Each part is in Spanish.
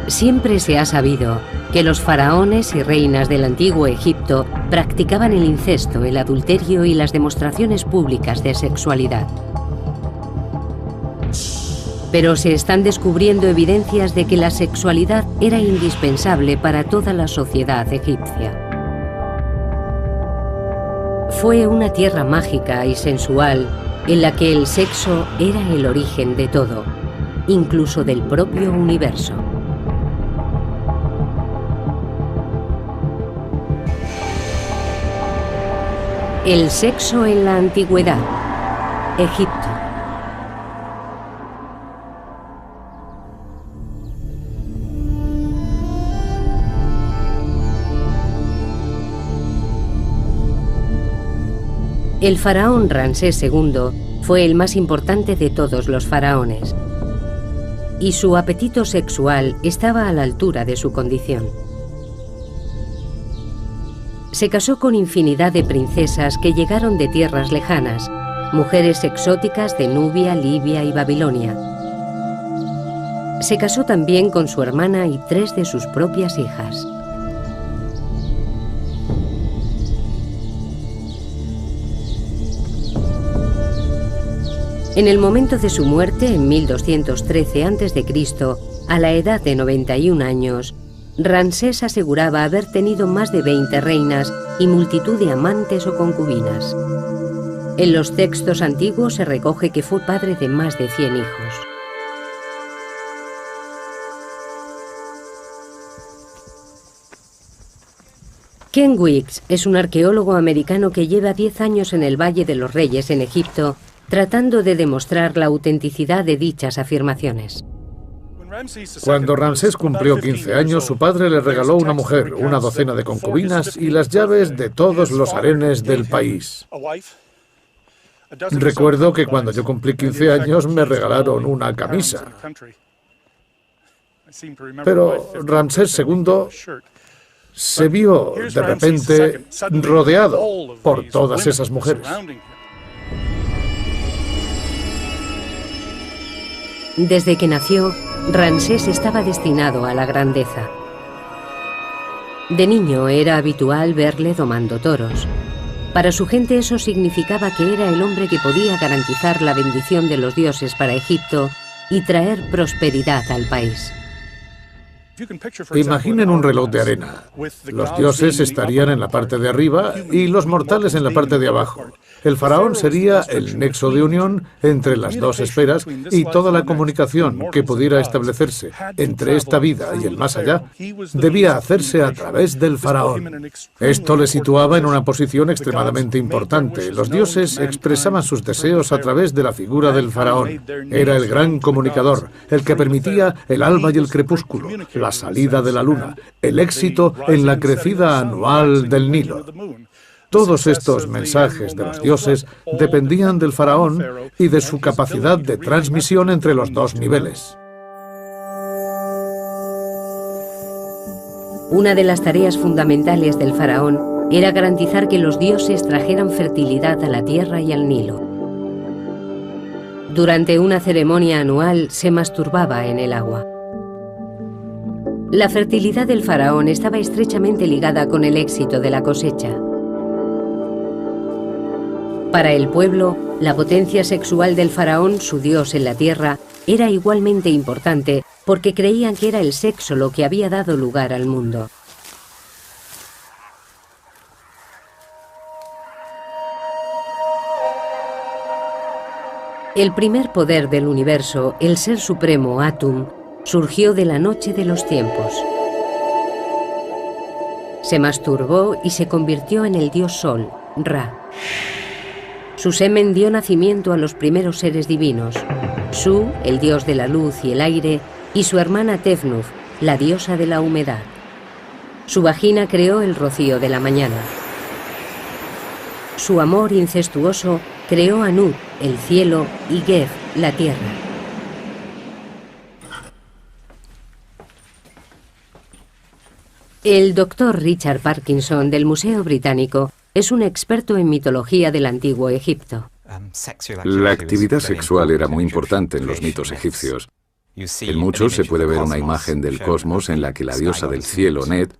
Siempre se ha sabido que los faraones y reinas del antiguo Egipto practicaban el incesto, el adulterio y las demostraciones públicas de sexualidad. Pero se están descubriendo evidencias de que la sexualidad era indispensable para toda la sociedad egipcia. Fue una tierra mágica y sensual en la que el sexo era el origen de todo, incluso del propio universo. El sexo en la antigüedad. Egipto. El faraón Ramsés II fue el más importante de todos los faraones, y su apetito sexual estaba a la altura de su condición. Se casó con infinidad de princesas que llegaron de tierras lejanas, mujeres exóticas de Nubia, Libia y Babilonia. Se casó también con su hermana y 3 de sus propias hijas. En el momento de su muerte, en 1213 a.C., a la edad de 91 años, Ramsés aseguraba haber tenido más de 20 reinas y multitud de amantes o concubinas. En los textos antiguos se recoge que fue padre de más de 100 hijos. Ken Weeks es un arqueólogo americano que lleva 10 años en el Valle de los Reyes en Egipto, tratando de demostrar la autenticidad de dichas afirmaciones. Cuando Ramsés cumplió 15 años, su padre le regaló una mujer, una docena de concubinas y las llaves de todos los harenes del país. Recuerdo que cuando yo cumplí 15 años me regalaron una camisa. Pero Ramsés II se vio de repente rodeado por todas esas mujeres. Desde que nació, Ramsés estaba destinado a la grandeza. De niño era habitual verle domando toros. Para su gente eso significaba que era el hombre que podía garantizar la bendición de los dioses para Egipto y traer prosperidad al país. Imaginen un reloj de arena. Los dioses estarían en la parte de arriba y los mortales en la parte de abajo. El faraón sería el nexo de unión entre las dos esferas y toda la comunicación que pudiera establecerse entre esta vida y el más allá debía hacerse a través del faraón. Esto le situaba en una posición extremadamente importante. Los dioses expresaban sus deseos a través de la figura del faraón. Era el gran comunicador, el que permitía el alba y el crepúsculo, la salida de la luna, el éxito en la crecida anual del Nilo. Todos estos mensajes de los dioses dependían del faraón y de su capacidad de transmisión entre los dos niveles. Una de las tareas fundamentales del faraón era garantizar que los dioses trajeran fertilidad a la tierra y al Nilo. Durante una ceremonia anual se masturbaba en el agua. La fertilidad del faraón estaba estrechamente ligada con el éxito de la cosecha. Para el pueblo, la potencia sexual del faraón, su dios en la tierra, era igualmente importante porque creían que era el sexo lo que había dado lugar al mundo. El primer poder del universo, el ser supremo Atum, surgió de la noche de los tiempos. Se masturbó y se convirtió en el dios Sol, Ra. Su semen dio nacimiento a los primeros seres divinos, Su, el dios de la luz y el aire, y su hermana Tefnut, la diosa de la humedad. Su vagina creó el rocío de la mañana. Su amor incestuoso creó a Nut, el cielo, y Geb, la tierra. El doctor Richard Parkinson del Museo Británico es un experto en mitología del antiguo Egipto. La actividad sexual era muy importante en los mitos egipcios. En muchos se puede ver una imagen del cosmos en la que la diosa del cielo, Net,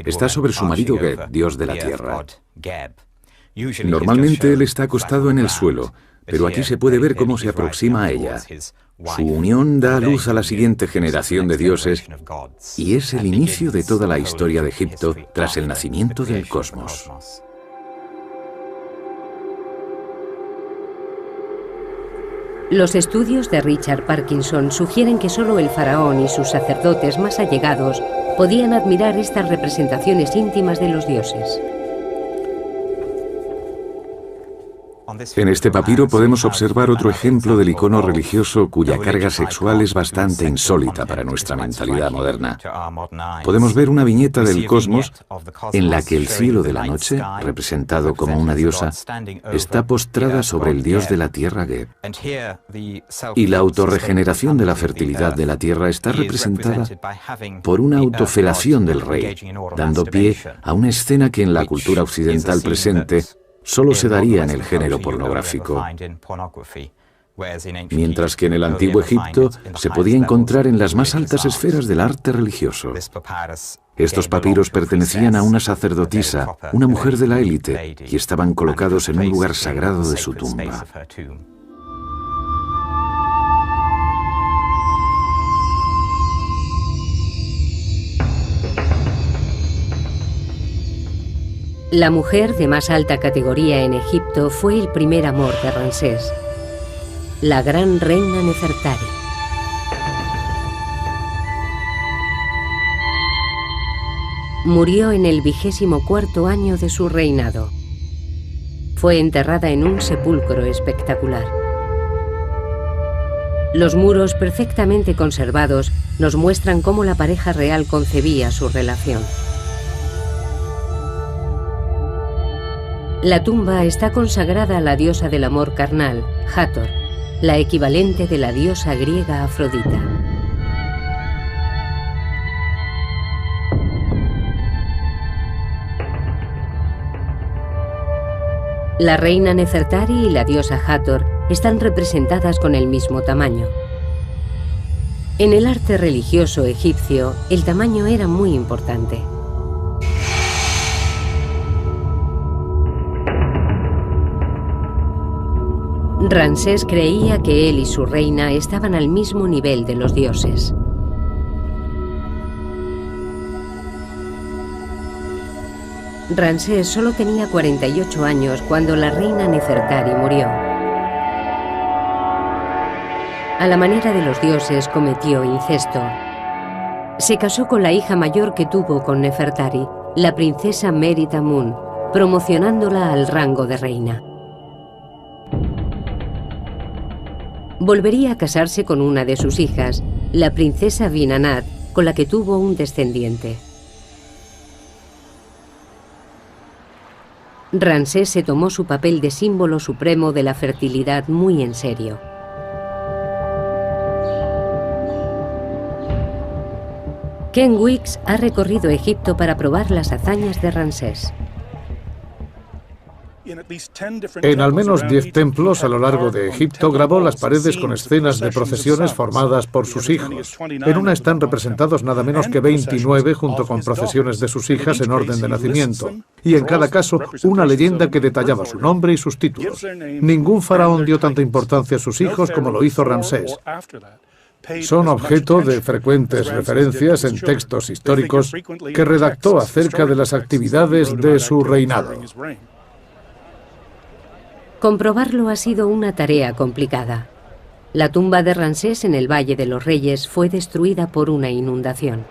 está sobre su marido Geb, dios de la tierra. Normalmente él está acostado en el suelo, pero aquí se puede ver cómo se aproxima a ella. Su unión da a luz a la siguiente generación de dioses y es el inicio de toda la historia de Egipto tras el nacimiento del cosmos. Los estudios de Richard Parkinson sugieren que solo el faraón y sus sacerdotes más allegados podían admirar estas representaciones íntimas de los dioses. En este papiro podemos observar otro ejemplo del icono religioso cuya carga sexual es bastante insólita para nuestra mentalidad moderna. Podemos ver una viñeta del cosmos en la que el cielo de la noche, representado como una diosa, está postrada sobre el dios de la tierra Geb. Y la autorregeneración de la fertilidad de la tierra está representada por una autofelación del rey, dando pie a una escena que en la cultura occidental presente solo se daría en el género pornográfico, mientras que en el antiguo Egipto se podía encontrar en las más altas esferas del arte religioso. Estos papiros pertenecían a una sacerdotisa, una mujer de la élite, y estaban colocados en un lugar sagrado de su tumba. La mujer de más alta categoría en Egipto fue el primer amor de Ramsés, la gran reina Nefertari. Murió en el 24º año de su reinado. Fue enterrada en un sepulcro espectacular. Los muros perfectamente conservados nos muestran cómo la pareja real concebía su relación. La tumba está consagrada a la diosa del amor carnal, Hathor, la equivalente de la diosa griega Afrodita. La reina Nefertari y la diosa Hathor están representadas con el mismo tamaño. En el arte religioso egipcio, el tamaño era muy importante. Ramsés creía que él y su reina estaban al mismo nivel de los dioses. Ramsés solo tenía 48 años cuando la reina Nefertari murió. A la manera de los dioses cometió incesto. Se casó con la hija mayor que tuvo con Nefertari, la princesa Meri-Tamun, promocionándola al rango de reina. Volvería a casarse con una de sus hijas, la princesa Binanat, con la que tuvo un descendiente. Ramsés se tomó su papel de símbolo supremo de la fertilidad muy en serio. Ken Weeks ha recorrido Egipto para probar las hazañas de Ramsés. En al menos 10 templos a lo largo de Egipto grabó las paredes con escenas de procesiones formadas por sus hijos. En una están representados nada menos que 29 junto con procesiones de sus hijas en orden de nacimiento. Y en cada caso una leyenda que detallaba su nombre y sus títulos. Ningún faraón dio tanta importancia a sus hijos como lo hizo Ramsés. Son objeto de frecuentes referencias en textos históricos que redactó acerca de las actividades de su reinado. Comprobarlo ha sido una tarea complicada. La tumba de Ramsés en el Valle de los Reyes fue destruida por una inundación.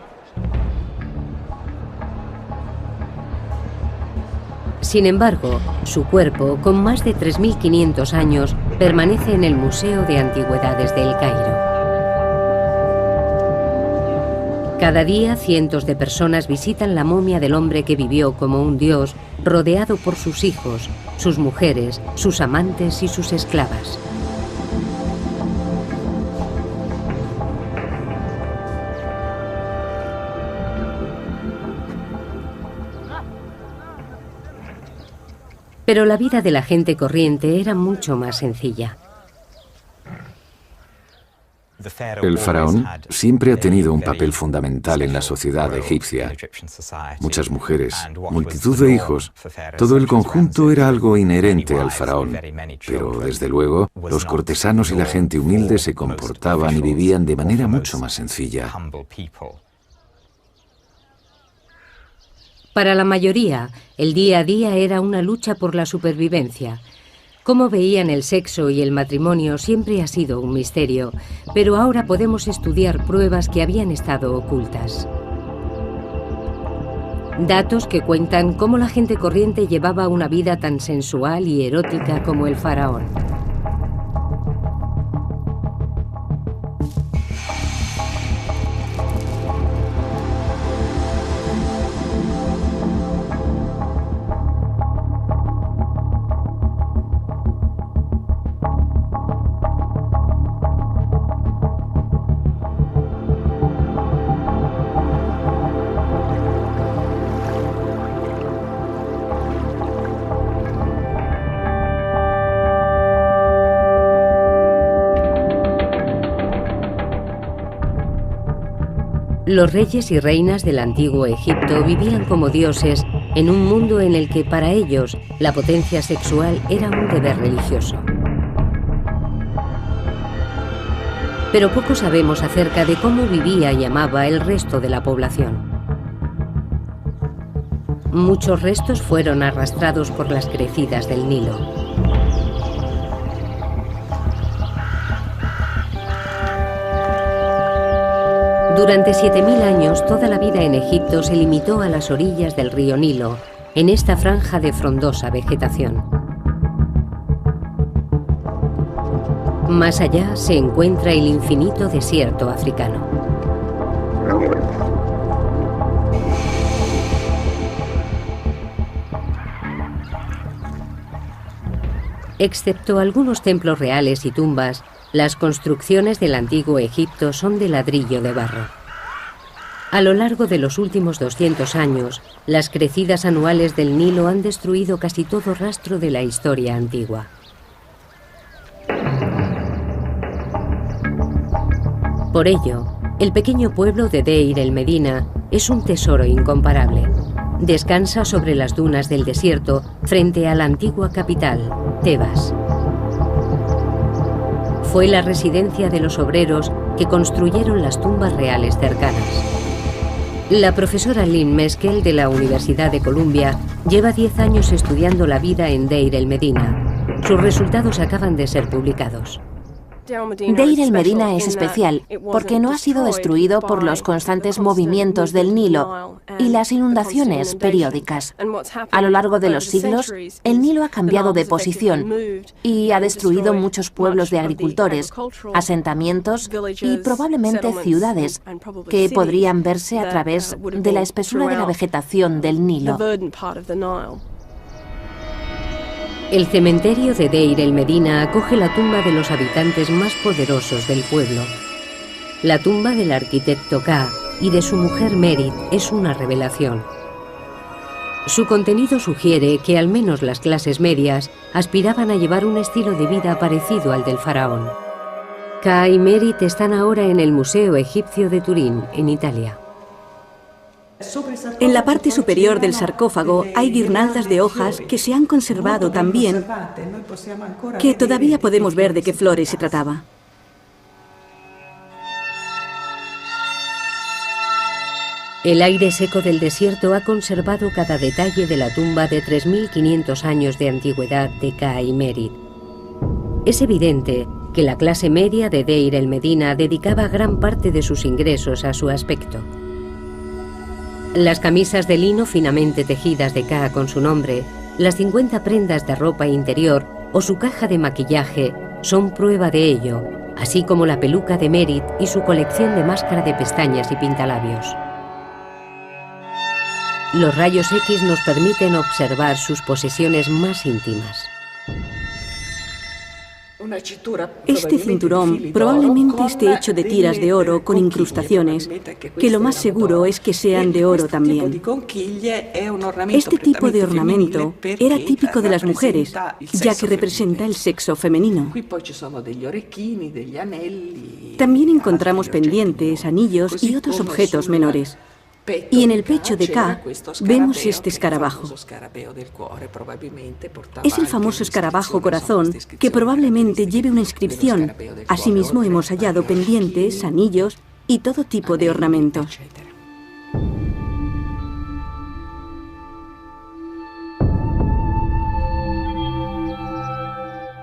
Sin embargo, su cuerpo, con más de 3.500 años, permanece en el Museo de Antigüedades de El Cairo. Cada día, cientos de personas visitan la momia del hombre que vivió como un dios, rodeado por sus hijos, sus mujeres, sus amantes y sus esclavas. Pero la vida de la gente corriente era mucho más sencilla. El faraón siempre ha tenido un papel fundamental en la sociedad egipcia. Muchas mujeres, multitud de hijos, todo el conjunto era algo inherente al faraón. Pero, desde luego, los cortesanos y la gente humilde se comportaban y vivían de manera mucho más sencilla. Para la mayoría, el día a día era una lucha por la supervivencia. Cómo veían el sexo y el matrimonio siempre ha sido un misterio, pero ahora podemos estudiar pruebas que habían estado ocultas. Datos que cuentan cómo la gente corriente llevaba una vida tan sensual y erótica como el faraón. Los reyes y reinas del antiguo Egipto vivían como dioses en un mundo en el que para ellos la potencia sexual era un deber religioso. Pero poco sabemos acerca de cómo vivía y amaba el resto de la población. Muchos restos fueron arrastrados por las crecidas del Nilo. Durante 7000 años, toda la vida en Egipto se limitó a las orillas del río Nilo, en esta franja de frondosa vegetación. Más allá se encuentra el infinito desierto africano. Excepto algunos templos reales y tumbas, las construcciones del antiguo Egipto son de ladrillo de barro. A lo largo de los últimos 200 años, las crecidas anuales del Nilo han destruido casi todo rastro de la historia antigua. Por ello, el pequeño pueblo de Deir el Medina es un tesoro incomparable. Descansa sobre las dunas del desierto frente a la antigua capital, Tebas. Fue la residencia de los obreros que construyeron las tumbas reales cercanas. La profesora Lynn Meskel de la Universidad de Columbia lleva 10 años estudiando la vida en Deir el Medina. Sus resultados acaban de ser publicados. Deir el Medina es especial porque no ha sido destruido por los constantes movimientos del Nilo y las inundaciones periódicas. A lo largo de los siglos, el Nilo ha cambiado de posición y ha destruido muchos pueblos de agricultores, asentamientos y probablemente ciudades que podrían verse a través de la espesura de la vegetación del Nilo. El cementerio de Deir el Medina acoge la tumba de los habitantes más poderosos del pueblo. La tumba del arquitecto Ka y de su mujer Merit es una revelación. Su contenido sugiere que al menos las clases medias aspiraban a llevar un estilo de vida parecido al del faraón. Ka y Merit están ahora en el Museo Egipcio de Turín, en Italia. En la parte superior del sarcófago hay guirnaldas de hojas que se han conservado tan bien que todavía podemos ver de qué flores se trataba. El aire seco del desierto ha conservado cada detalle de la tumba de 3500 años de antigüedad de Ka y Merit. Es evidente que la clase media de Deir el Medina dedicaba gran parte de sus ingresos a su aspecto. Las camisas de lino finamente tejidas de Ka con su nombre, las 50 prendas de ropa interior o su caja de maquillaje son prueba de ello, así como la peluca de Merit y su colección de máscara de pestañas y pintalabios. Los rayos X nos permiten observar sus posesiones más íntimas. Este cinturón probablemente esté hecho de tiras de oro con incrustaciones, que lo más seguro es que sean de oro también. Este tipo de ornamento era típico de las mujeres, ya que representa el sexo femenino. También encontramos pendientes, anillos y otros objetos menores. Y en el pecho de K vemos este escarabajo. Es el famoso escarabajo corazón que probablemente lleve una inscripción. Asimismo hemos hallado pendientes, anillos y todo tipo de ornamentos.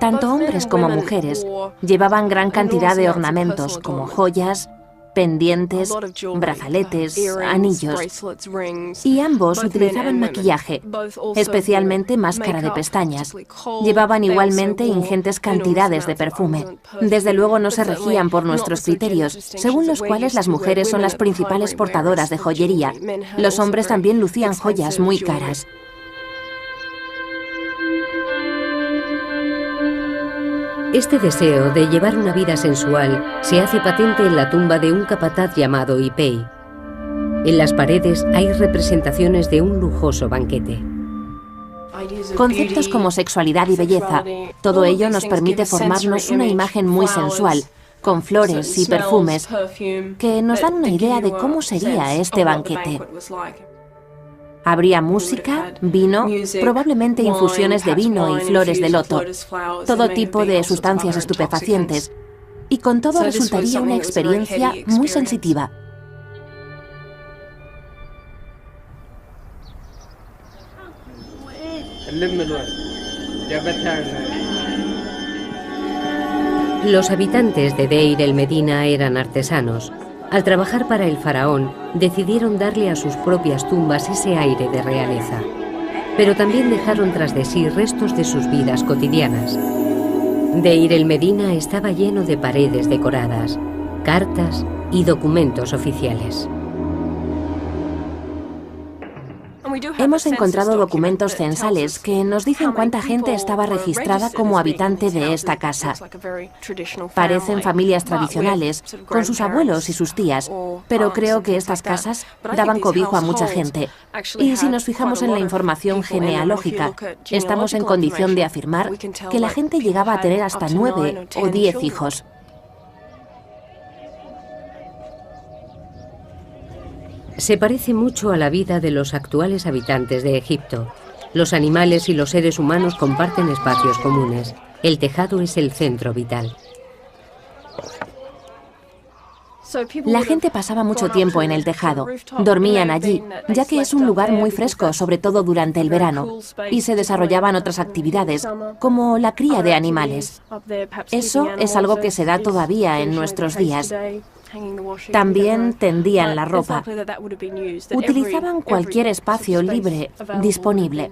Tanto hombres como mujeres llevaban gran cantidad de ornamentos como joyas, pendientes, brazaletes, anillos, y ambos utilizaban maquillaje, especialmente máscara de pestañas. Llevaban igualmente ingentes cantidades de perfume. Desde luego no se regían por nuestros criterios, según los cuales las mujeres son las principales portadoras de joyería. Los hombres también lucían joyas muy caras. Este deseo de llevar una vida sensual se hace patente en la tumba de un capataz llamado Ipei. En las paredes hay representaciones de un lujoso banquete. Conceptos como sexualidad y belleza, todo ello nos permite formarnos una imagen muy sensual, con flores y perfumes, que nos dan una idea de cómo sería este banquete. Habría música, vino, probablemente infusiones de vino y flores de loto, todo tipo de sustancias estupefacientes, y con todo resultaría una experiencia muy sensitiva. Los habitantes de Deir el Medina eran artesanos. Al trabajar para el faraón, decidieron darle a sus propias tumbas ese aire de realeza. Pero también dejaron tras de sí restos de sus vidas cotidianas. Deir el Medina estaba lleno de paredes decoradas, cartas y documentos oficiales. Hemos encontrado documentos censales que nos dicen cuánta gente estaba registrada como habitante de esta casa. Parecen familias tradicionales, con sus abuelos y sus tías, pero creo que estas casas daban cobijo a mucha gente. Y si nos fijamos en la información genealógica, estamos en condición de afirmar que la gente llegaba a tener hasta 9 o 10 hijos. Se parece mucho a la vida de los actuales habitantes de Egipto. Los animales y los seres humanos comparten espacios comunes. El tejado es el centro vital. La gente pasaba mucho tiempo en el tejado. Dormían allí, ya que es un lugar muy fresco, sobre todo durante el verano, y se desarrollaban otras actividades, como la cría de animales. Eso es algo que se da todavía en nuestros días. También tendían la ropa. Utilizaban cualquier espacio libre disponible.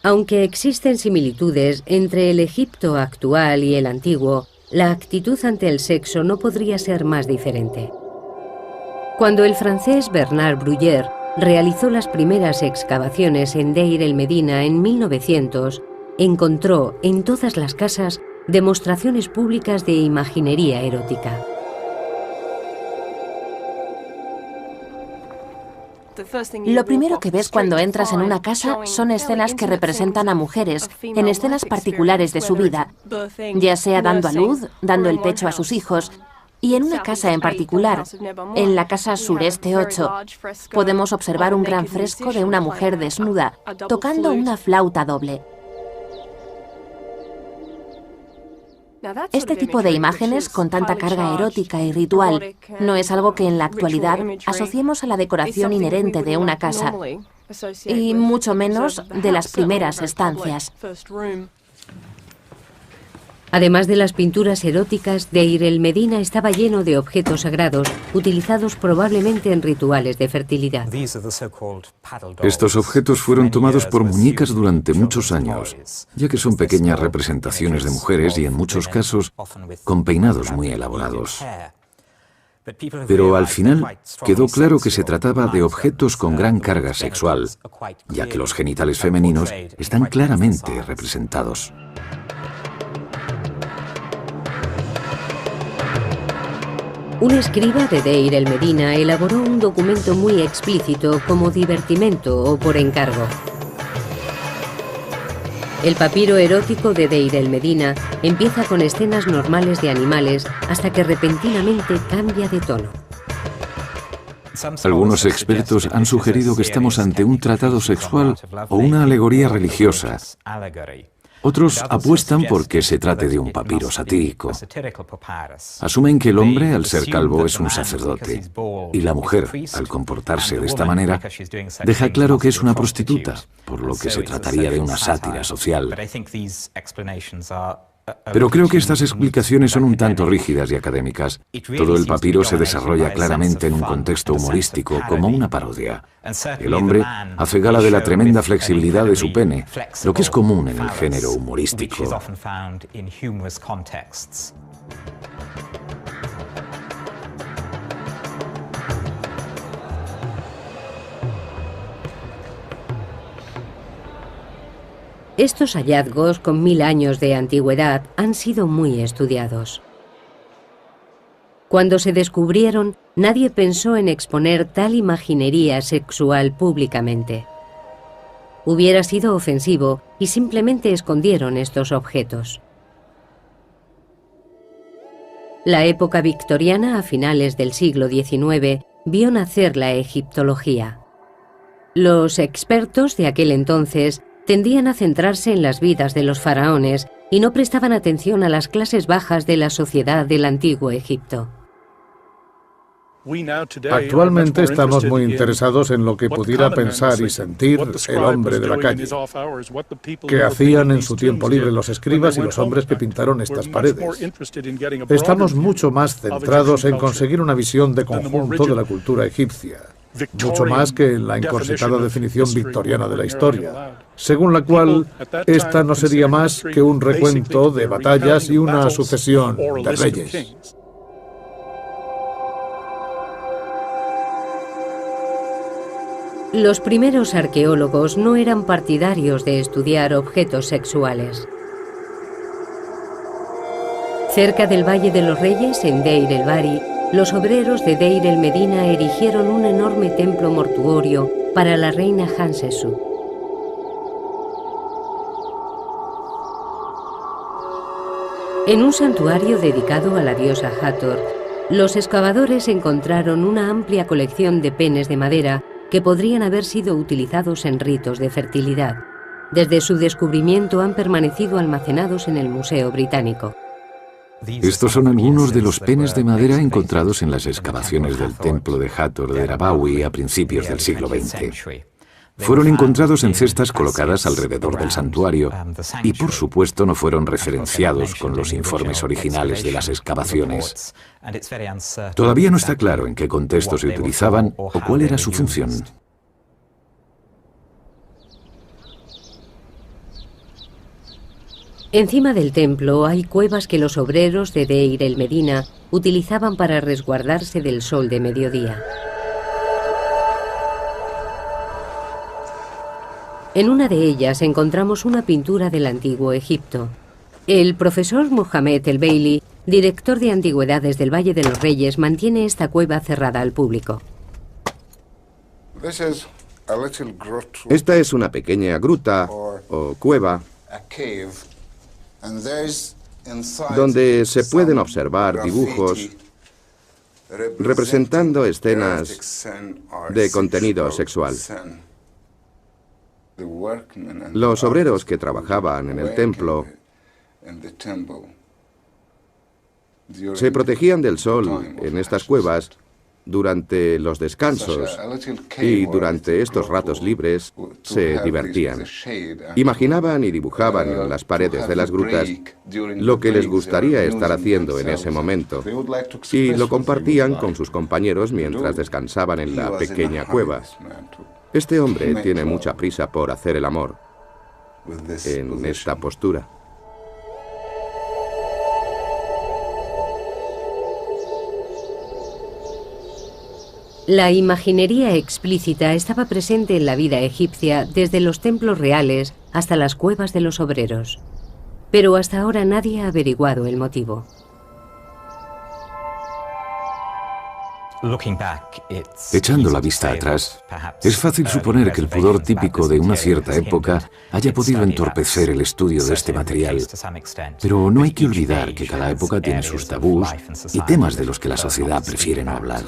Aunque existen similitudes entre el Egipto actual y el antiguo, la actitud ante el sexo no podría ser más diferente. Cuando el francés Bernard Bruyère realizó las primeras excavaciones en Deir el Medina en 1900, encontró en todas las casas demostraciones públicas de imaginería erótica. Lo primero que ves cuando entras en una casa son escenas que representan a mujeres en escenas particulares de su vida, ya sea dando a luz, dando el pecho a sus hijos. Y en una casa en particular, en la casa Sureste 8, podemos observar un gran fresco de una mujer desnuda, tocando una flauta doble. Este tipo de imágenes con tanta carga erótica y ritual no es algo que en la actualidad asociemos a la decoración inherente de una casa, y mucho menos de las primeras estancias. Además de las pinturas eróticas, Deir el Medina estaba lleno de objetos sagrados, utilizados probablemente en rituales de fertilidad. Estos objetos fueron tomados por muñecas durante muchos años, ya que son pequeñas representaciones de mujeres y en muchos casos con peinados muy elaborados. Pero al final quedó claro que se trataba de objetos con gran carga sexual, ya que los genitales femeninos están claramente representados. Un escriba de Deir el Medina elaboró un documento muy explícito como divertimento o por encargo. El papiro erótico de Deir el Medina empieza con escenas normales de animales hasta que repentinamente cambia de tono. Algunos expertos han sugerido que estamos ante un tratado sexual o una alegoría religiosa. Otros apuestan por que se trate de un papiro satírico. Asumen que el hombre, al ser calvo, es un sacerdote, y la mujer, al comportarse de esta manera, deja claro que es una prostituta, por lo que se trataría de una sátira social. Pero creo que estas explicaciones son un tanto rígidas y académicas. Todo el papiro se desarrolla claramente en un contexto humorístico, como una parodia. El hombre hace gala de la tremenda flexibilidad de su pene, lo que es común en el género humorístico. Estos hallazgos, con 1000 años de antigüedad, han sido muy estudiados. Cuando se descubrieron, nadie pensó en exponer tal imaginería sexual públicamente. Hubiera sido ofensivo y simplemente escondieron estos objetos. La época victoriana, a finales del siglo XIX, vio nacer la egiptología. Los expertos de aquel entonces tendían a centrarse en las vidas de los faraones y no prestaban atención a las clases bajas de la sociedad del antiguo Egipto. Actualmente estamos muy interesados en lo que pudiera pensar y sentir el hombre de la calle, que hacían en su tiempo libre los escribas y los hombres que pintaron estas paredes. Estamos mucho más centrados en conseguir una visión de conjunto de la cultura egipcia, mucho más que en la encorsetada definición victoriana de la historia, según la cual esta no sería más que un recuento de batallas y una sucesión de reyes. Los primeros arqueólogos no eran partidarios de estudiar objetos sexuales. Cerca del Valle de los Reyes, en Deir el Bari, los obreros de Deir el Medina erigieron un enorme templo mortuorio para la reina Hatshepsut. En un santuario dedicado a la diosa Hathor, los excavadores encontraron una amplia colección de penes de madera que podrían haber sido utilizados en ritos de fertilidad. Desde su descubrimiento han permanecido almacenados en el Museo Británico. Estos son algunos de los penes de madera encontrados en las excavaciones del templo de Hathor de Rabawi a principios del siglo XX. Fueron encontrados en cestas colocadas alrededor del santuario y, por supuesto, no fueron referenciados con los informes originales de las excavaciones. Todavía no está claro en qué contexto se utilizaban o cuál era su función. Encima del templo hay cuevas que los obreros de Deir el Medina utilizaban para resguardarse del sol de mediodía. En una de ellas encontramos una pintura del antiguo Egipto. El profesor Mohamed El Bailey, director de antigüedades del Valle de los Reyes, mantiene esta cueva cerrada al público. Esta es una pequeña gruta o cueva donde se pueden observar dibujos representando escenas de contenido sexual. Los obreros que trabajaban en el templo se protegían del sol en estas cuevas durante los descansos y durante estos ratos libres se divertían. Imaginaban y dibujaban en las paredes de las grutas lo que les gustaría estar haciendo en ese momento y lo compartían con sus compañeros mientras descansaban en la pequeña cueva. Este hombre tiene mucha prisa por hacer el amor en esta postura. La imaginería explícita estaba presente en la vida egipcia desde los templos reales hasta las cuevas de los obreros. Pero hasta ahora nadie ha averiguado el motivo. Echando la vista atrás, es fácil suponer que el pudor típico de una cierta época haya podido entorpecer el estudio de este material. Pero no hay que olvidar que cada época tiene sus tabús y temas de los que la sociedad prefiere no hablar.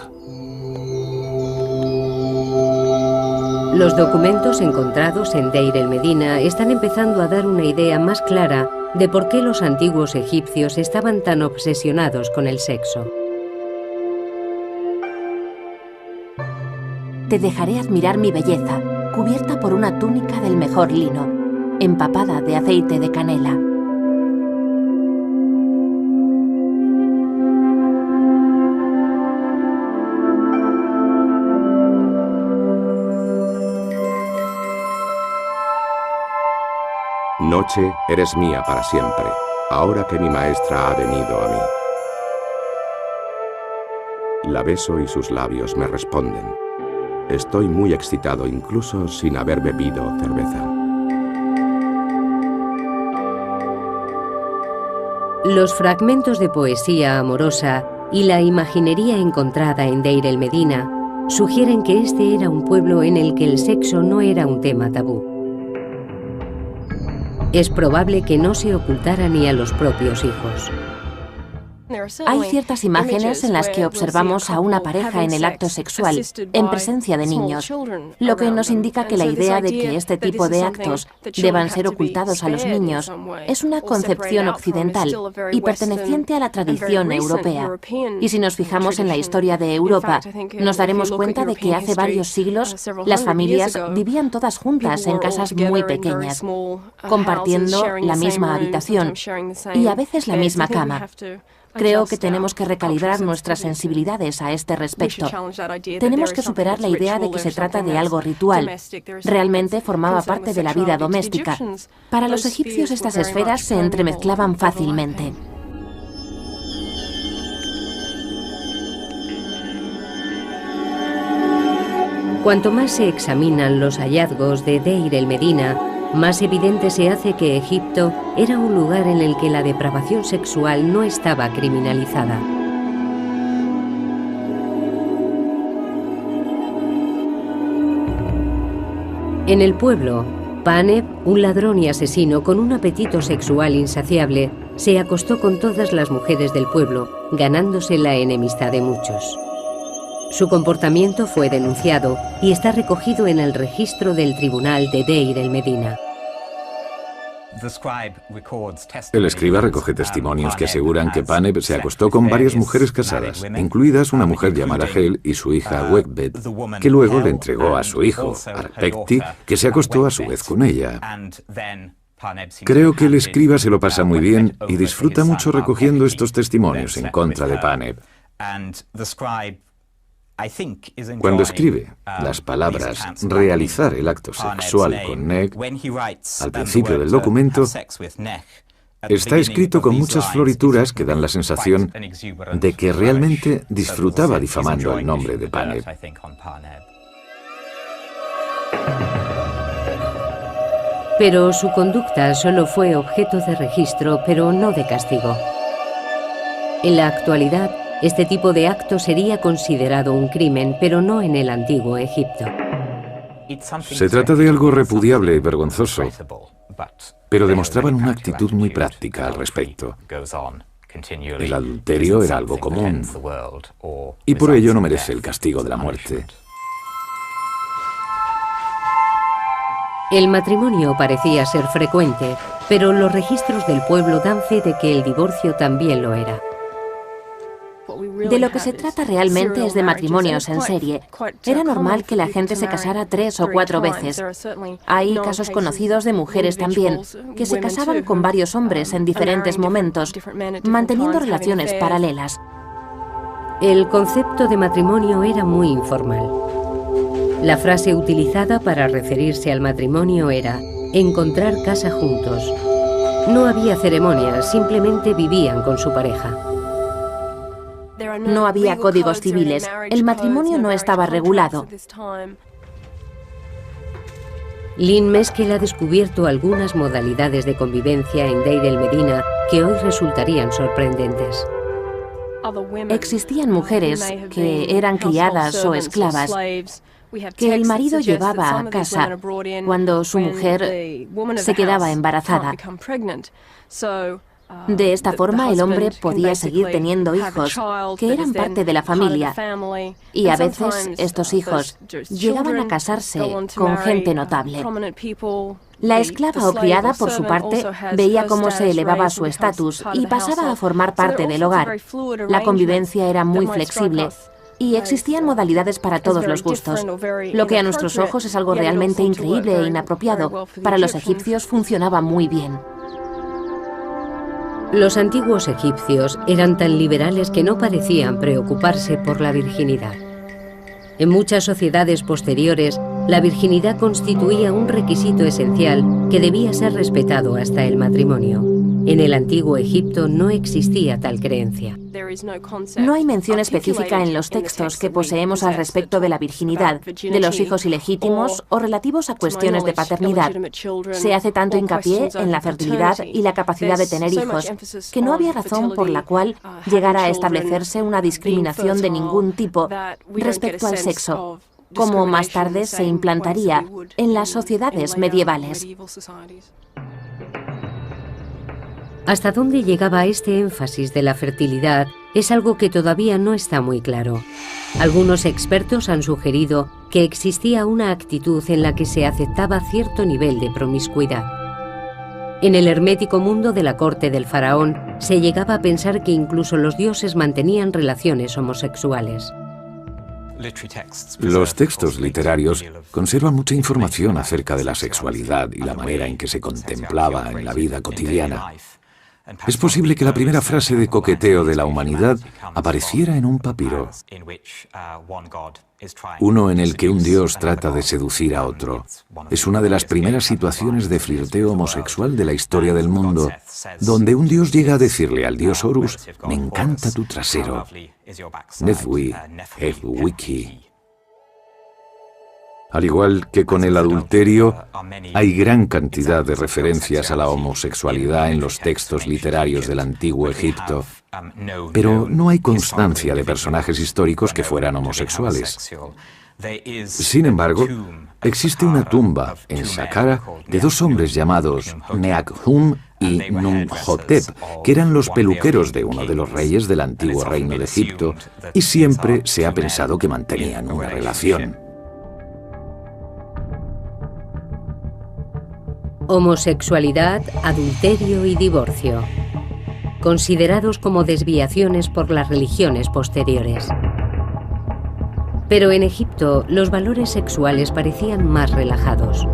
Los documentos encontrados en Deir el-Medina están empezando a dar una idea más clara de por qué los antiguos egipcios estaban tan obsesionados con el sexo. Te dejaré admirar mi belleza, cubierta por una túnica del mejor lino, empapada de aceite de canela. Noche, eres mía para siempre, ahora que mi maestra ha venido a mí. La beso y sus labios me responden. Estoy muy excitado incluso sin haber bebido cerveza. Los fragmentos de poesía amorosa y la imaginería encontrada en Deir el-Medina sugieren que este era un pueblo en el que el sexo no era un tema tabú. Es probable que no se ocultara ni a los propios hijos. Hay ciertas imágenes en las que observamos a una pareja en el acto sexual, en presencia de niños, lo que nos indica que la idea de que este tipo de actos deban ser ocultados a los niños es una concepción occidental y perteneciente a la tradición europea. Y si nos fijamos en la historia de Europa, nos daremos cuenta de que hace varios siglos las familias vivían todas juntas en casas muy pequeñas, compartiendo la misma habitación y a veces la misma cama. Creo que tenemos que recalibrar nuestras sensibilidades a este respecto. Tenemos que superar la idea de que se trata de algo ritual. Realmente formaba parte de la vida doméstica. Para los egipcios estas esferas se entremezclaban fácilmente. Cuanto más se examinan los hallazgos de Deir el-Medina, más evidente se hace que Egipto era un lugar en el que la depravación sexual no estaba criminalizada. En el pueblo, Paneb, un ladrón y asesino con un apetito sexual insaciable, se acostó con todas las mujeres del pueblo, ganándose la enemistad de muchos. Su comportamiento fue denunciado y está recogido en el registro del tribunal de Deir el-Medina. El escriba recoge testimonios que aseguran que Paneb se acostó con varias mujeres casadas, incluidas una mujer llamada Hel y su hija Wegbet, que luego le entregó a su hijo, Arpekti, que se acostó a su vez con ella. Creo que el escriba se lo pasa muy bien y disfruta mucho recogiendo estos testimonios en contra de Paneb. Cuando escribe las palabras realizar el acto sexual con Neg, al principio del documento, está escrito con muchas florituras que dan la sensación de que realmente disfrutaba difamando el nombre de Paneb. Pero su conducta solo fue objeto de registro, pero no de castigo. En la actualidad, este tipo de acto sería considerado un crimen, pero no en el antiguo Egipto. Se trata de algo repudiable y vergonzoso, pero demostraban una actitud muy práctica al respecto. El adulterio era algo común, y por ello no merece el castigo de la muerte. El matrimonio parecía ser frecuente, pero los registros del pueblo dan fe de que el divorcio también lo era. De lo que se trata realmente es de matrimonios en serie. Era normal que la gente se casara 3 o 4 veces. Hay casos conocidos de mujeres también, que se casaban con varios hombres en diferentes momentos, manteniendo relaciones paralelas. El concepto de matrimonio era muy informal. La frase utilizada para referirse al matrimonio era encontrar casa juntos. No había ceremonias, simplemente vivían con su pareja. No había códigos civiles, el matrimonio no estaba regulado. Lynn Meskel ha descubierto algunas modalidades de convivencia en Deir el-Medina que hoy resultarían sorprendentes. Existían mujeres que eran criadas o esclavas, que el marido llevaba a casa cuando su mujer se quedaba embarazada. De esta forma, el hombre podía seguir teniendo hijos, que eran parte de la familia, y a veces estos hijos llegaban a casarse con gente notable. La esclava o criada, por su parte, veía cómo se elevaba su estatus y pasaba a formar parte del hogar. La convivencia era muy flexible y existían modalidades para todos los gustos. Lo que a nuestros ojos es algo realmente increíble e inapropiado, para los egipcios funcionaba muy bien. Los antiguos egipcios eran tan liberales que no parecían preocuparse por la virginidad. En muchas sociedades posteriores, la virginidad constituía un requisito esencial que debía ser respetado hasta el matrimonio. En el antiguo Egipto no existía tal creencia. No hay mención específica en los textos que poseemos al respecto de la virginidad, de los hijos ilegítimos o relativos a cuestiones de paternidad. Se hace tanto hincapié en la fertilidad y la capacidad de tener hijos, que no había razón por la cual llegara a establecerse una discriminación de ningún tipo respecto al sexo, como más tarde se implantaría en las sociedades medievales. Hasta dónde llegaba este énfasis de la fertilidad es algo que todavía no está muy claro. Algunos expertos han sugerido que existía una actitud en la que se aceptaba cierto nivel de promiscuidad. En el hermético mundo de la corte del faraón se llegaba a pensar que incluso los dioses mantenían relaciones homosexuales. Los textos literarios conservan mucha información acerca de la sexualidad y la manera en que se contemplaba en la vida cotidiana. Es posible que la primera frase de coqueteo de la humanidad apareciera en un papiro, uno en el que un dios trata de seducir a otro. Es una de las primeras situaciones de flirteo homosexual de la historia del mundo, donde un dios llega a decirle al dios Horus: «Me encanta tu trasero». Nefwi, Wiki. Al igual que con el adulterio, hay gran cantidad de referencias a la homosexualidad en los textos literarios del antiguo Egipto, pero no hay constancia de personajes históricos que fueran homosexuales. Sin embargo, existe una tumba en Saqqara de dos hombres llamados Neakhum y Numhotep, que eran los peluqueros de uno de los reyes del antiguo reino de Egipto, y siempre se ha pensado que mantenían una relación. Homosexualidad, adulterio y divorcio, considerados como desviaciones por las religiones posteriores. Pero en Egipto los valores sexuales parecían más relajados.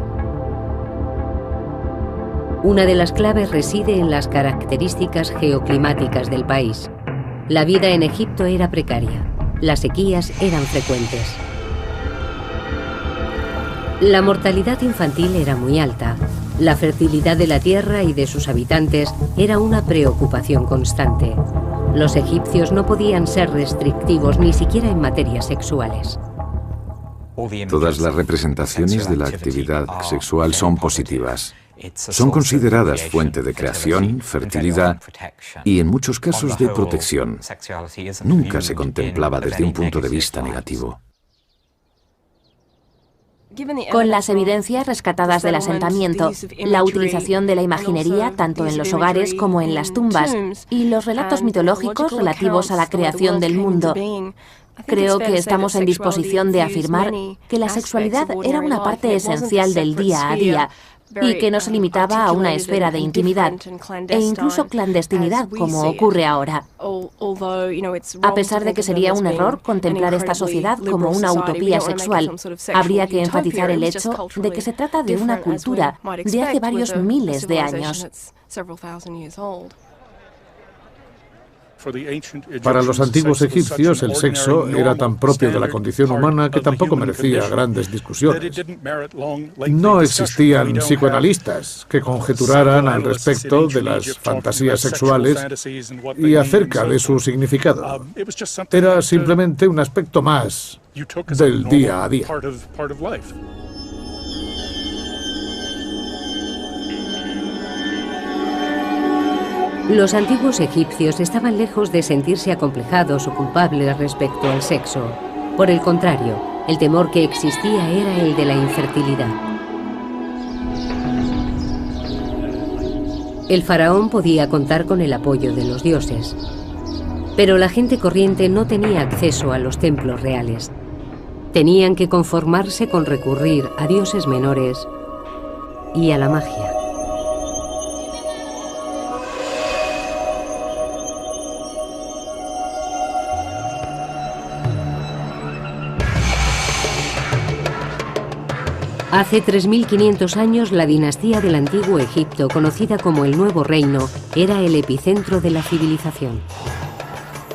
Una de las claves reside en las características geoclimáticas del país. La vida en Egipto era precaria, las sequías eran frecuentes. La mortalidad infantil era muy alta. La fertilidad de la tierra y de sus habitantes era una preocupación constante. Los egipcios no podían ser restrictivos ni siquiera en materias sexuales. Todas las representaciones de la actividad sexual son positivas. Son consideradas fuente de creación, fertilidad y en muchos casos de protección. Nunca se contemplaba desde un punto de vista negativo. Con las evidencias rescatadas del asentamiento, la utilización de la imaginería tanto en los hogares como en las tumbas y los relatos mitológicos relativos a la creación del mundo, creo que estamos en disposición de afirmar que la sexualidad era una parte esencial del día a día y que no se limitaba a una esfera de intimidad e incluso clandestinidad como ocurre ahora. A pesar de que sería un error contemplar esta sociedad como una utopía sexual, habría que enfatizar el hecho de que se trata de una cultura de hace varios miles de años. Para los antiguos egipcios, el sexo era tan propio de la condición humana que tampoco merecía grandes discusiones. No existían psicoanalistas que conjeturaran al respecto de las fantasías sexuales y acerca de su significado. Era simplemente un aspecto más del día a día. Los antiguos egipcios estaban lejos de sentirse acomplejados o culpables respecto al sexo. Por el contrario, el temor que existía era el de la infertilidad. El faraón podía contar con el apoyo de los dioses, pero la gente corriente no tenía acceso a los templos reales. Tenían que conformarse con recurrir a dioses menores y a la magia. Hace 3.500 años, la dinastía del Antiguo Egipto, conocida como el Nuevo Reino, era el epicentro de la civilización.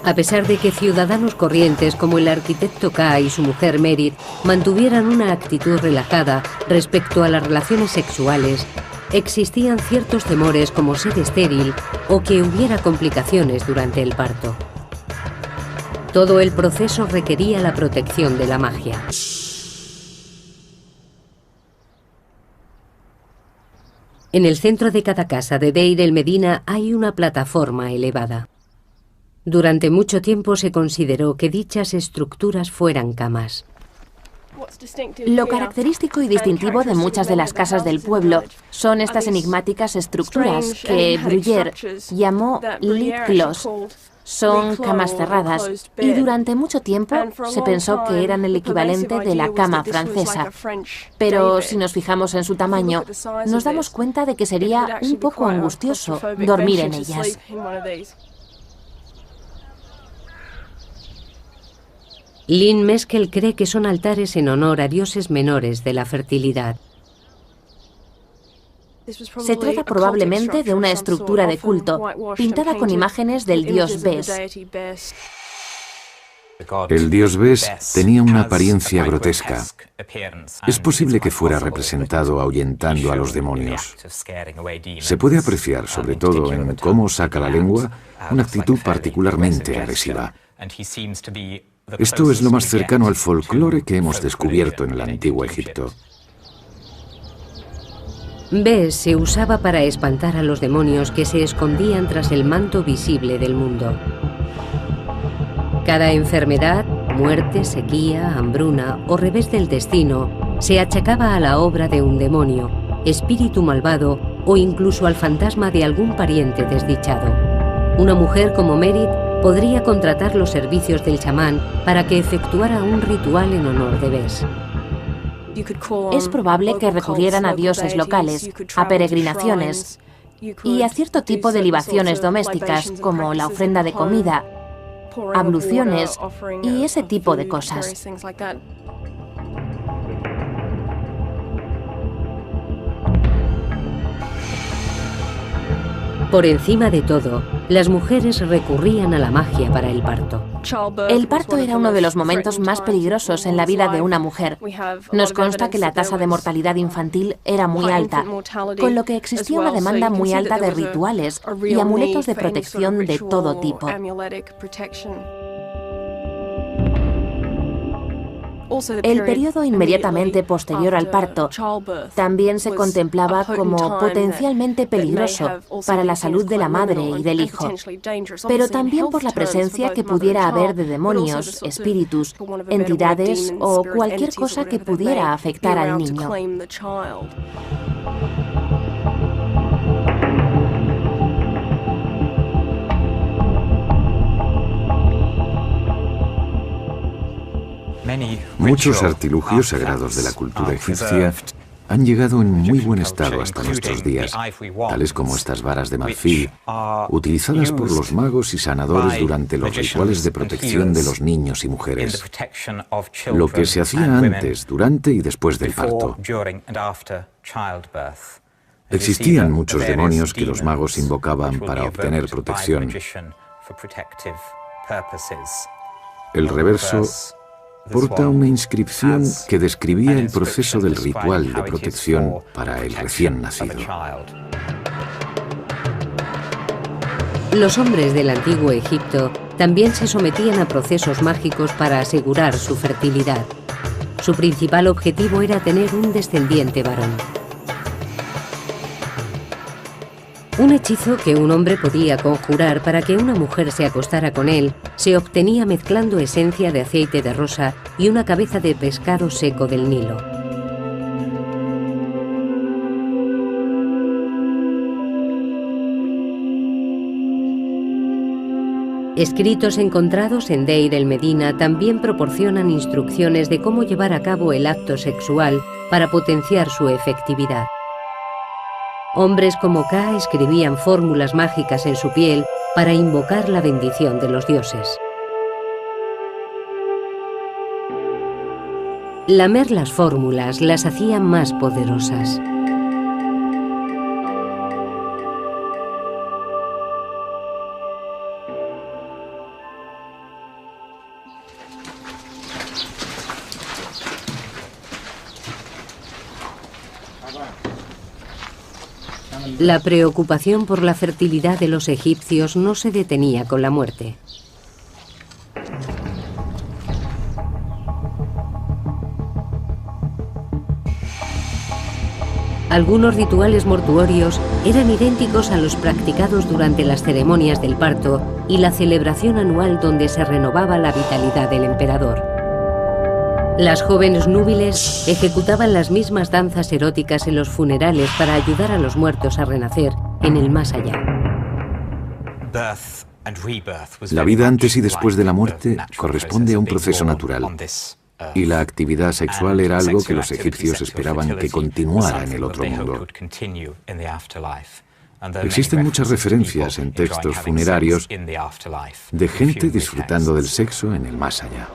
A pesar de que ciudadanos corrientes como el arquitecto Ka y su mujer Merit mantuvieran una actitud relajada respecto a las relaciones sexuales, existían ciertos temores como ser estéril o que hubiera complicaciones durante el parto. Todo el proceso requería la protección de la magia. En el centro de cada casa de Deir el-Medina hay una plataforma elevada. Durante mucho tiempo se consideró que dichas estructuras fueran camas. Lo característico y distintivo de muchas de las casas del pueblo son estas enigmáticas estructuras que Bruyère llamó lit clos. Son camas cerradas y durante mucho tiempo se pensó que eran el equivalente de la cama francesa. Pero si nos fijamos en su tamaño, nos damos cuenta de que sería un poco angustioso dormir en ellas. Lynn Meskel cree que son altares en honor a dioses menores de la fertilidad. Se trata probablemente de una estructura de culto, pintada con imágenes del dios Bes. El dios Bes tenía una apariencia grotesca. Es posible que fuera representado ahuyentando a los demonios. Se puede apreciar, sobre todo en cómo saca la lengua, una actitud particularmente agresiva. Esto es lo más cercano al folclore que hemos descubierto en el Antiguo Egipto. Bes se usaba para espantar a los demonios que se escondían tras el manto visible del mundo. Cada enfermedad, muerte, sequía, hambruna o revés del destino se achacaba a la obra de un demonio, espíritu malvado o incluso al fantasma de algún pariente desdichado. Una mujer como Merit podría contratar los servicios del chamán para que efectuara un ritual en honor de Bes. Es probable que recurrieran a dioses locales, a peregrinaciones y a cierto tipo de libaciones domésticas, como la ofrenda de comida, abluciones y ese tipo de cosas. Por encima de todo, las mujeres recurrían a la magia para el parto. El parto era uno de los momentos más peligrosos en la vida de una mujer. Nos consta que la tasa de mortalidad infantil era muy alta, con lo que existía una demanda muy alta de rituales y amuletos de protección de todo tipo. El periodo inmediatamente posterior al parto también se contemplaba como potencialmente peligroso para la salud de la madre y del hijo, pero también por la presencia que pudiera haber de demonios, espíritus, entidades o cualquier cosa que pudiera afectar al niño. Muchos artilugios sagrados de la cultura egipcia han llegado en muy buen estado hasta nuestros días, tales como estas varas de marfil, utilizadas por los magos y sanadores durante los rituales de protección de los niños y mujeres, lo que se hacía antes, durante y después del parto. Existían muchos demonios que los magos invocaban para obtener protección, El reverso porta una inscripción que describía el proceso del ritual de protección para el recién nacido. Los hombres del antiguo Egipto también se sometían a procesos mágicos para asegurar su fertilidad. Su principal objetivo era tener un descendiente varón. Un hechizo que un hombre podía conjurar para que una mujer se acostara con él se obtenía mezclando esencia de aceite de rosa y una cabeza de pescado seco del Nilo. Escritos encontrados en Deir el-Medina también proporcionan instrucciones de cómo llevar a cabo el acto sexual para potenciar su efectividad. Hombres como Ka escribían fórmulas mágicas en su piel para invocar la bendición de los dioses. Lamer las fórmulas las hacía más poderosas. La preocupación por la fertilidad de los egipcios no se detenía con la muerte. Algunos rituales mortuorios eran idénticos a los practicados durante las ceremonias del parto y la celebración anual donde se renovaba la vitalidad del emperador. Las jóvenes núbiles ejecutaban las mismas danzas eróticas en los funerales para ayudar a los muertos a renacer en el más allá. La vida antes y después de la muerte corresponde a un proceso natural, y la actividad sexual era algo que los egipcios esperaban que continuara en el otro mundo. Existen muchas referencias en textos funerarios de gente disfrutando del sexo en el más allá.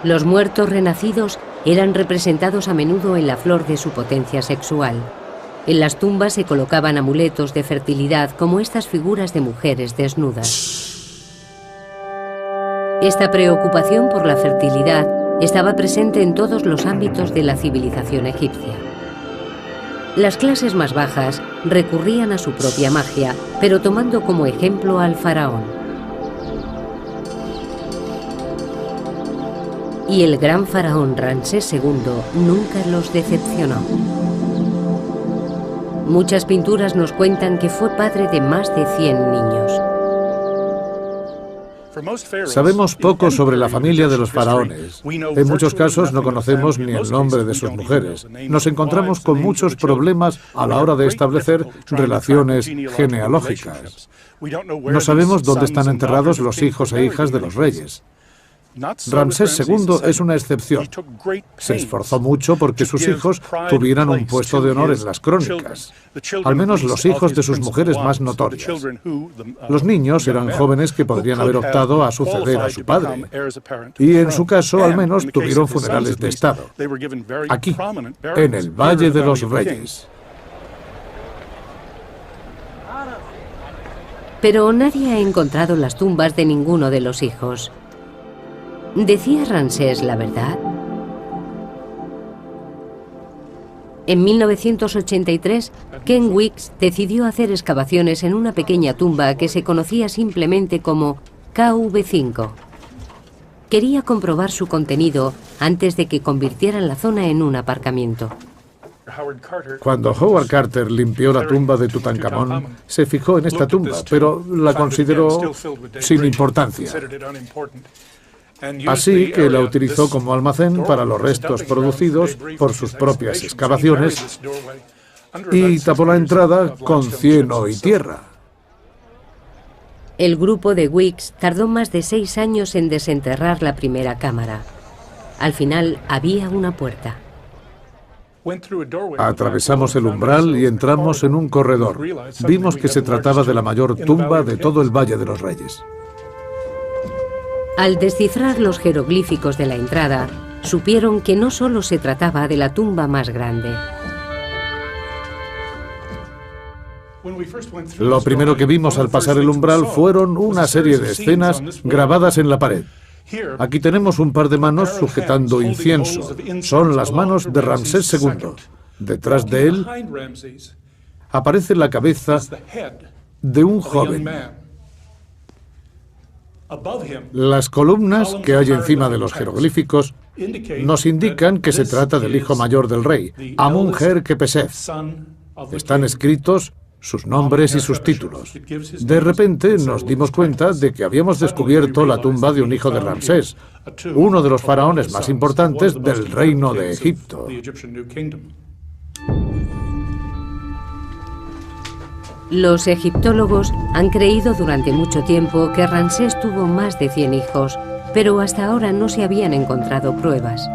Los muertos renacidos eran representados a menudo en la flor de su potencia sexual. En las tumbas se colocaban amuletos de fertilidad como estas figuras de mujeres desnudas. Esta preocupación por la fertilidad estaba presente en todos los ámbitos de la civilización egipcia. Las clases más bajas recurrían a su propia magia, pero tomando como ejemplo al faraón. Y el gran faraón Ramsés II nunca los decepcionó. Muchas pinturas nos cuentan que fue padre de más de 100 niños. Sabemos poco sobre la familia de los faraones. En muchos casos no conocemos ni el nombre de sus mujeres. Nos encontramos con muchos problemas a la hora de establecer relaciones genealógicas. No sabemos dónde están enterrados los hijos e hijas de los reyes. Ramsés II es una excepción. Se esforzó mucho porque sus hijos tuvieran un puesto de honor en las crónicas, al menos los hijos de sus mujeres más notorias. Los niños eran jóvenes que podrían haber optado a suceder a su padre, y en su caso al menos tuvieron funerales de Estado, aquí, en el Valle de los Reyes. Pero nadie ha encontrado las tumbas de ninguno de los hijos. ¿Decía Ramsés la verdad? En 1983, Ken Weeks decidió hacer excavaciones en una pequeña tumba que se conocía simplemente como KV5. Quería comprobar su contenido antes de que convirtieran la zona en un aparcamiento. Cuando Howard Carter limpió la tumba de Tutankamón, se fijó en esta tumba, pero la consideró sin importancia. Así que la utilizó como almacén para los restos producidos por sus propias excavaciones y tapó la entrada con cieno y tierra. El grupo de Weeks tardó más de 6 años en desenterrar la primera cámara. Al final había una puerta. Atravesamos el umbral y entramos en un corredor. Vimos que se trataba de la mayor tumba de todo el Valle de los Reyes. Al descifrar los jeroglíficos de la entrada, supieron que no solo se trataba de la tumba más grande. Lo primero que vimos al pasar el umbral fueron una serie de escenas grabadas en la pared. Aquí tenemos un par de manos sujetando incienso. Son las manos de Ramsés II. Detrás de él aparece la cabeza de un joven. Las columnas que hay encima de los jeroglíficos nos indican que se trata del hijo mayor del rey, Amun-Her-Kepesef. Están escritos sus nombres y sus títulos. De repente nos dimos cuenta de que habíamos descubierto la tumba de un hijo de Ramsés, uno de los faraones más importantes del reino de Egipto. Los egiptólogos han creído durante mucho tiempo que Ramsés tuvo más de 100 hijos, pero hasta ahora no se habían encontrado pruebas.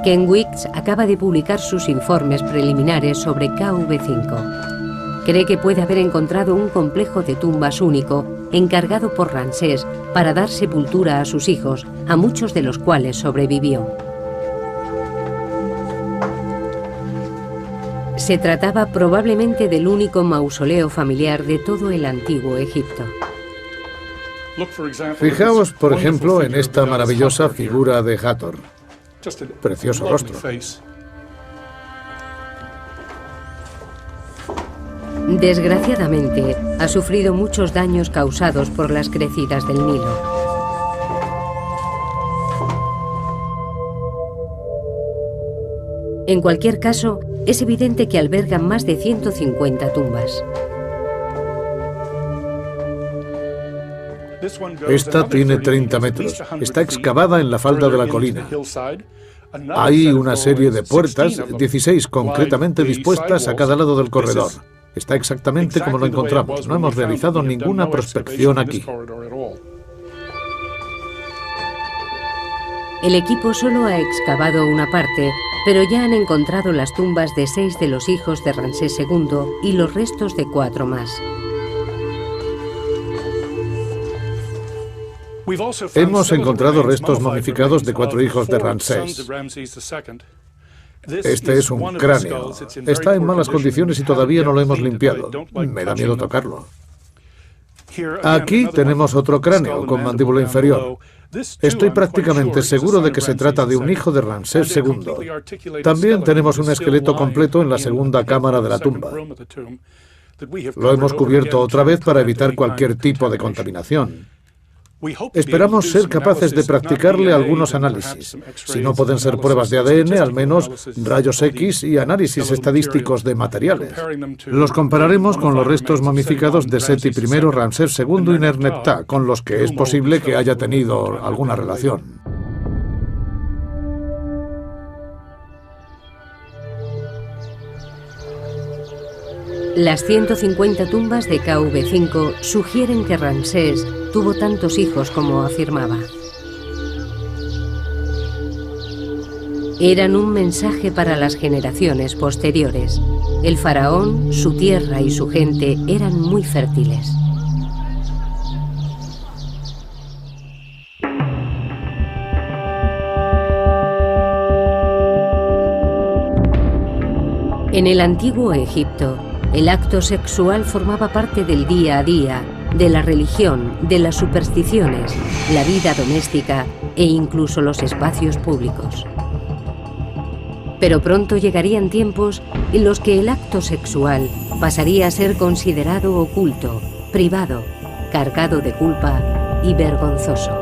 Ken Weeks acaba de publicar sus informes preliminares sobre KV5. Cree que puede haber encontrado un complejo de tumbas único, encargado por Ramsés para dar sepultura a sus hijos, a muchos de los cuales sobrevivió. Se trataba probablemente del único mausoleo familiar de todo el antiguo Egipto. Fijaos, por ejemplo, en esta maravillosa figura de Hathor. Precioso rostro. Desgraciadamente, ha sufrido muchos daños causados por las crecidas del Nilo. En cualquier caso, es evidente que albergan más de 150 tumbas. Esta tiene 30 metros. Está excavada en la falda de la colina. Hay una serie de puertas, 16 concretamente dispuestas a cada lado del corredor. Está exactamente como lo encontramos. No hemos realizado ninguna prospección aquí. El equipo solo ha excavado una parte, pero ya han encontrado las tumbas de 6 de los hijos de Ramsés II y los restos de 4 más. Hemos encontrado restos momificados de 4 hijos de Ramsés. Este es un cráneo. Está en malas condiciones y todavía no lo hemos limpiado. Me da miedo tocarlo. Aquí tenemos otro cráneo con mandíbula inferior. Estoy prácticamente seguro de que se trata de un hijo de Ramsés II. También tenemos un esqueleto completo en la segunda cámara de la tumba. Lo hemos cubierto otra vez para evitar cualquier tipo de contaminación. Esperamos ser capaces de practicarle algunos análisis. Si no pueden ser pruebas de ADN, al menos rayos X y análisis estadísticos de materiales. Los compararemos con los restos momificados de Seti I, Ramsés II y Nerneptah, con los que es posible que haya tenido alguna relación. Las 150 tumbas de KV5 sugieren que Ramsés tuvo tantos hijos como afirmaba. Eran un mensaje para las generaciones posteriores. El faraón, su tierra y su gente eran muy fértiles. En el antiguo Egipto, el acto sexual formaba parte del día a día, de la religión, de las supersticiones, la vida doméstica e incluso los espacios públicos. Pero pronto llegarían tiempos en los que el acto sexual pasaría a ser considerado oculto, privado, cargado de culpa y vergonzoso.